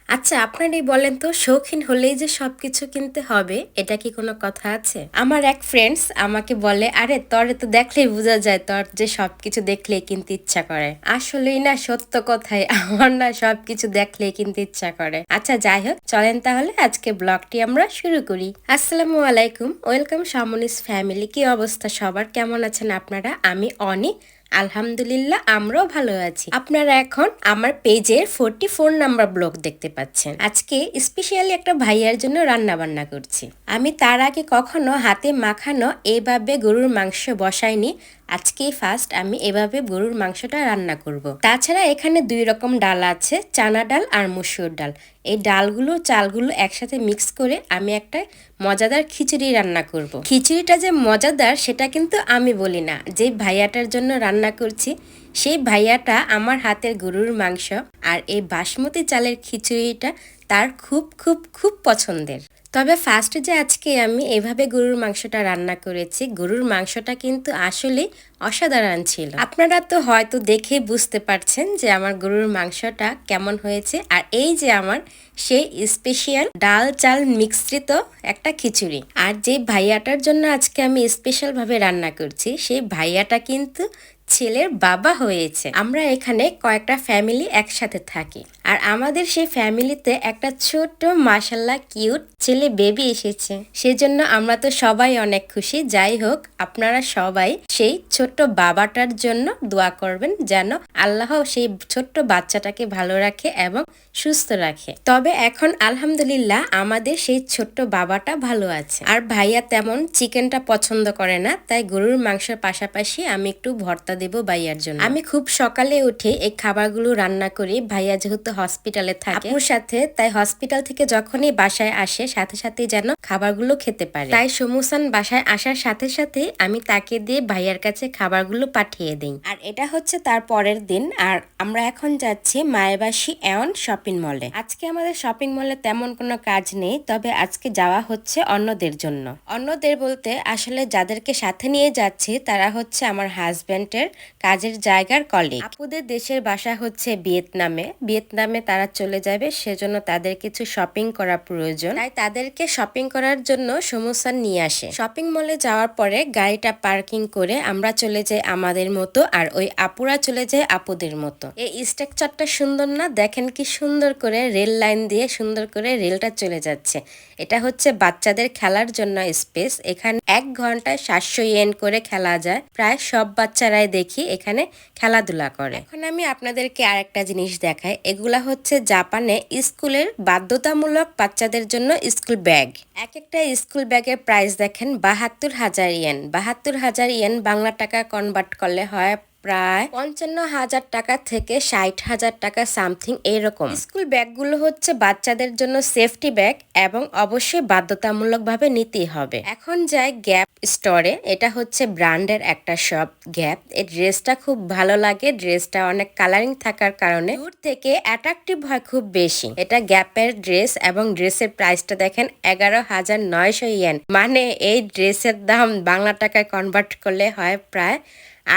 আচ্ছা আপনারই বলেন তো শৌখিন হলেই যে সবকিছু কিনতে হবে এটা কি কোনো কথা আছে? আমার এক ফ্রেন্ডস আমাকে বলে আরে তরে তো দেখলেই বোঝা যায় তোর যে সবকিছু দেখলেই কিনতে ইচ্ছা করে। আসলেই না সত্য কথাই আমার না সবকিছু দেখলেই কিনতে ইচ্ছা করে। আচ্ছা যাই হোক চলেন তাহলে আজকে ব্লগটি আমরা শুরু করি। আসসালামু আলাইকুম, ওয়েলকাম শামনিস ফ্যামিলি। কি অবস্থা সবার, কেমন আছেন আপনারা? আমি অনি, আলহামদুলিল্লাহ আমরাও ভালো আছি। আপনারা এখন আমার পেজের 44 নাম্বার ব্লগ দেখতে পাচ্ছেন। আজকে স্পেশালি একটা ভাইয়ার জন্য রান্না বান্না করছি। আমি তার আগে কখনো হাতে মাখানো এইভাবে গরুর মাংস বসাইনি। আজকেই ফার্স্ট আমি এভাবে গরুর মাংসটা রান্না করব। তাছাড়া এখানে দুই রকম ডাল আছে, চানা ডাল আর মসুর ডাল। এই ডালগুলো চালগুলো একসাথে মিক্স করে আমি একটা মজাদার খিচুড়ি রান্না করব। খিচুড়িটা যে মজাদার সেটা কিন্তু আমি বলি না, যে ভাইয়াটার জন্য রান্না করছি সেই ভাইয়াটা আমার হাতের গরুর মাংস আর এই বাসমতি চালের খিচুড়িটা তার খুব খুব খুব পছন্দের। তবে ফার্স্টে যে আজকে আমি এভাবে গরুর মাংসটা রান্না করেছি, গরুর মাংসটা কিন্তু আসলে অসাধারণ ছিল। আপনারা তো হয়তো দেখে বুঝতে পারছেন যে আমার গরুর মাংসটা কেমন হয়েছে। আর এই যে আমার সেই স্পেশাল ডাল চাল মিশ্রিত একটা খিচুড়ি। আর যে ভাইয়াটার জন্য আজকে আমি স্পেশাল ভাবে রান্না করছি সেই ভাইয়াটা কিন্তু ছেলের বাবা হয়েছে। আমরা এখানে কয়েকটা ফ্যামিলি একসাথে থাকি আর আমাদের সেই ফ্যামিলিতে একটা ছোট্ট মাশাল্লাহ কিউট ছেলে বেবি এসেছে। সেজন্য আমরা তো সবাই অনেক খুশি। যাই হোক আপনারা সবাই সেই ছোট্ট বাবাটার জন্য দোয়া করবেন যেন আল্লাহ সেই ছোট্ট বাচ্চাটাকে ভালো রাখে এবং সুস্থ রাখে। তবে এখন আলহামদুলিল্লাহ আমাদের সেই ছোট্ট বাবাটা ভালো আছে। আর ভাইয়া তেমন চিকেনটা পছন্দ করে না, তাই গরুর মাংসের পাশাপাশি আমি একটু ভর্তা দেব ভাইয়ার জন্য। আমি খুব সকালে উঠে এই খাবারগুলো রান্না করি। ভাইয়া যেহেতু হসপিটালে থাকে আপুর সাথে, তাই হসপিটাল থেকে যখনই বাসায় আসে সাথে সাথে যেন খাবারগুলো খেতে পারে। তাই সমুসান বাসায় আসার সাথে সাথে আমি তাকে দিয়ে ভাইয়ার কাছে খাবারগুলো পাঠিয়ে দিই। আর এটা হচ্ছে তার পরের দিন। আর আমরা এখন যাচ্ছি মায়াবাসী এওন শপিং মলে। আজকে আমাদের শপিং মলে তেমন কোনো কাজ নেই, তবে আজকে যাওয়া হচ্ছে অন্যদের জন্য। অন্যদের বলতে আসলে যাদেরকে সাথে নিয়ে যাচ্ছি তারা হচ্ছে আমার হাজবেন্ডের কাজের জায়গার কলিগ। আপুদের দেশের বাসা হচ্ছে ভিয়েতনামে তারা চলে যাবে, সেজন্য তাদের কিছু শপিং করা প্রয়োজন, তাই তাদেরকে শপিং করার জন্য সমুসান নিয়ে আসে। শপিং মলে যাওয়ার পরে গাড়িটা পার্কিং করে আমরা চলে যাই আমাদের মতো, আর ওই আপুরা চলে যায় আপুদের মতো। এই স্ট্রাকচারটা সুন্দর না? দেখেন কি সুন্দর করে রেল লাইন দিয়ে সুন্দর করে রেলটা চলে যাচ্ছে। এটা হচ্ছে বাচ্চাদের খেলার জন্য স্পেস। এখানে 1 ঘন্টায় 700 ইয়েন করে খেলা যায়। প্রায় সব বাচ্চারাই দেখি এখানে খেলাধুলা করে। এখন আমি আপনাদেরকে আরেকটা জিনিস দেখাই। এগুলা হচ্ছে জাপানে স্কুলের বাধ্যতামূলক বাচ্চাদের জন্য স্কুল ব্যাগ। এক একটা স্কুল ব্যাগের প্রাইস দেখেন 72,000 ইয়েন। 72,000 ইয়েন বাংলা টাকা কনভার্ট করলে হয় প্রায় 55,000 টাকা থেকে 60,000 টাকা সামথিং এরকম। স্কুল ব্যাগগুলো হচ্ছে বাচ্চাদের জন্য সেফটি ব্যাগ এবং অবশ্যই বাধ্যতামূলক ভাবে নিতেই হবে। এখন যাই গ্যাপ স্টোরে। এটা হচ্ছে ব্র্যান্ডের একটা শপ গ্যাপ। এই ড্রেসটা খুব ভালো লাগে। ড্রেসটা অনেক কালারিং থাকার কারণে দূর থেকে অ্যাট্রাকটিভ হয় খুব বেশি। এটা গ্যাপের ড্রেস এবং ড্রেসের প্রাইসটা দেখেন 11,900 ইয়েন। মানে এই ড্রেসের দাম বাংলা টাকায় কনভার্ট করলে হয় প্রায়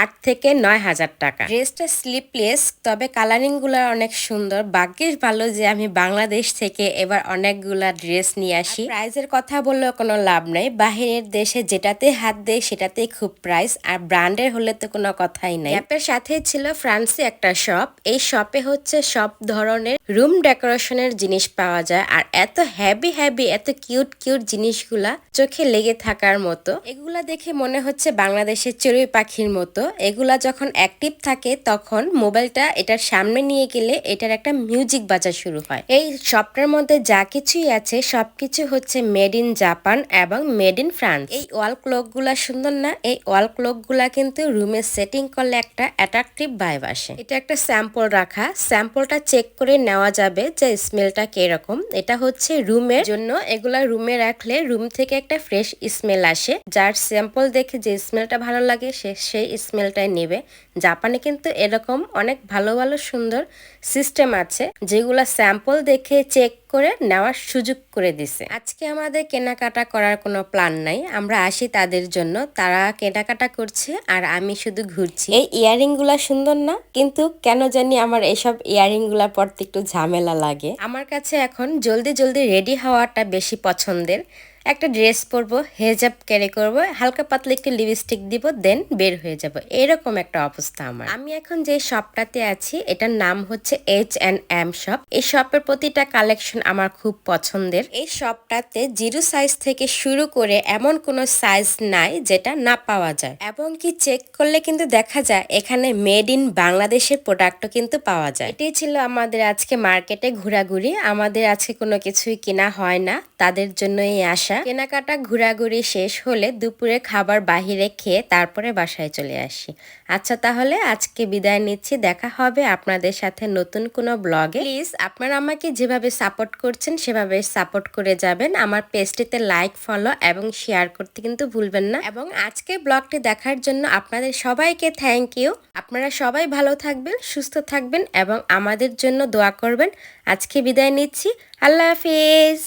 8 থেকে 9,000 টাকা। ড্রেসটা স্লিপলেস, তবে কালারিং গুলা অনেক সুন্দর। ভাগ্যিস ভালো যে আমি বাংলাদেশ থেকে এবার অনেকগুলা ড্রেস নিয়ে আসি। প্রাইসের কথা বললেও কোনো লাভ নাই, বাহিরের দেশে যেটাতে হাত দেয় সেটাতেই খুব প্রাইস, আর ব্র্যান্ডের হলে তো কোনো কথাই নাই। গ্যাপের সাথেই ছিল ফ্রান্সে একটা শপ। এই শপে হচ্ছে সব ধরনের রুম ডেকোরেশনের জিনিস পাওয়া যায়, আর এত হ্যাভি এত কিউট জিনিসগুলা চোখে লেগে থাকার মতো। এগুলা দেখে মনে হচ্ছে বাংলাদেশের চড়ুই পাখির মতো। এগুলা যখন অ্যাক্টিভ থাকে তখন মোবাইলটা এটার সামনে নিয়ে গেলে এটার একটা মিউজিক বাজা শুরু হয়। এই শপটার মধ্যে যা কিছুই আছে সবকিছু হচ্ছে মেড ইন জাপান এবং মেড ইন ফ্রান্স। এই ওয়াল ক্লক গুলা সুন্দর না? এই ওয়াল ক্লক গুলা কিন্তু রুমে সেটিং করলে একটা অ্যাট্রাকটিভ ভাইব আসে। এটা একটা স্যাম্পল রাখা, স্যাম্পলটা চেক করে নেওয়া যাবে যে স্মেলটা কিরকম। এটা হচ্ছে রুমের জন্য, এগুলা রুমে রাখলে রুম থেকে একটা ফ্রেশ স্মেল আসে। যার স্যাম্পল দেখে যে স্মেলটা ভালো লাগে সেই স্মেলটাই নেবে। জাপানে কিন্তু এরকম অনেক ভালো ভালো সুন্দর সিস্টেম আছে যেগুলো স্যাম্পল দেখে চেক করে নেওয়ার সুযোগ করে দিছে। আজকে আমাদের কেনাকাটা করার কোনো প্ল্যান নাই, আমরা আসি তাদের জন্য, তারা কেনাকাটা করছে আর আমি শুধু ঘুরছি। এই ইয়ারিং গুলা সুন্দর না, কিন্তু কেন জানি আমার এসব ইয়ারিং গুলা পরতে একটু ঝামেলা লাগে। আমার কাছে এখন জলদি জলদি রেডি হওয়াটা বেশি পছন্দের। একটা ড্রেস পরবো, হেজাব ক্যারি করবো, হালকা পাতলা একটু লিপস্টিক দিব, দেন বের হয়ে যাব, এরকম একটা অবস্থা আমার। আমি এখন যে শপটাতে আছি এটার নাম হচ্ছে H&M শপ। এই শপের প্রতিটা কালেকশন আমার খুব পছন্দের। এই শপটাতে 0 সাইজ থেকে শুরু করে এমন কোনো সাইজ নাই যেটা না পাওয়া যায়, এবং কি চেক করলে কিন্তু দেখা যায় এখানে মেড ইন বাংলাদেশের প্রোডাক্টও কিন্তু পাওয়া যায়। এটাই ছিল আমাদের আজকে মার্কেটে ঘোরাঘুরি। আমাদের আজকে কোনো কিছুই কেনা হয় না, তাদের জন্যই আসা। কেনাকাটা ঘোরাঘুরি শেষ হলে দুপুরে খাবার বাহিরে খেয়ে তারপরে বাসায় চলে আসি। আচ্ছা, তাহলে আজকে বিদায় নিচ্ছি, দেখা হবে আপনাদের সাথে নতুন কোনো ব্লগে। প্লিজ আপনারা আমাকে যেভাবে সাপোর্ট করছেন সেভাবে সাপোর্ট করে যাবেন। আমার পেজটিতে লাইক, ফলো এবং শেয়ার করতে কিন্তু ভুলবেন না। এবং আজকে ব্লগটি দেখার জন্য আপনাদের সবাইকে থ্যাংক ইউ। আপনারা সবাই ভালো থাকবেন, সুস্থ থাকবেন এবং আমাদের জন্য দোয়া করবেন। আজকে বিদায় নিচ্ছি, আল্লাহ হাফিজ।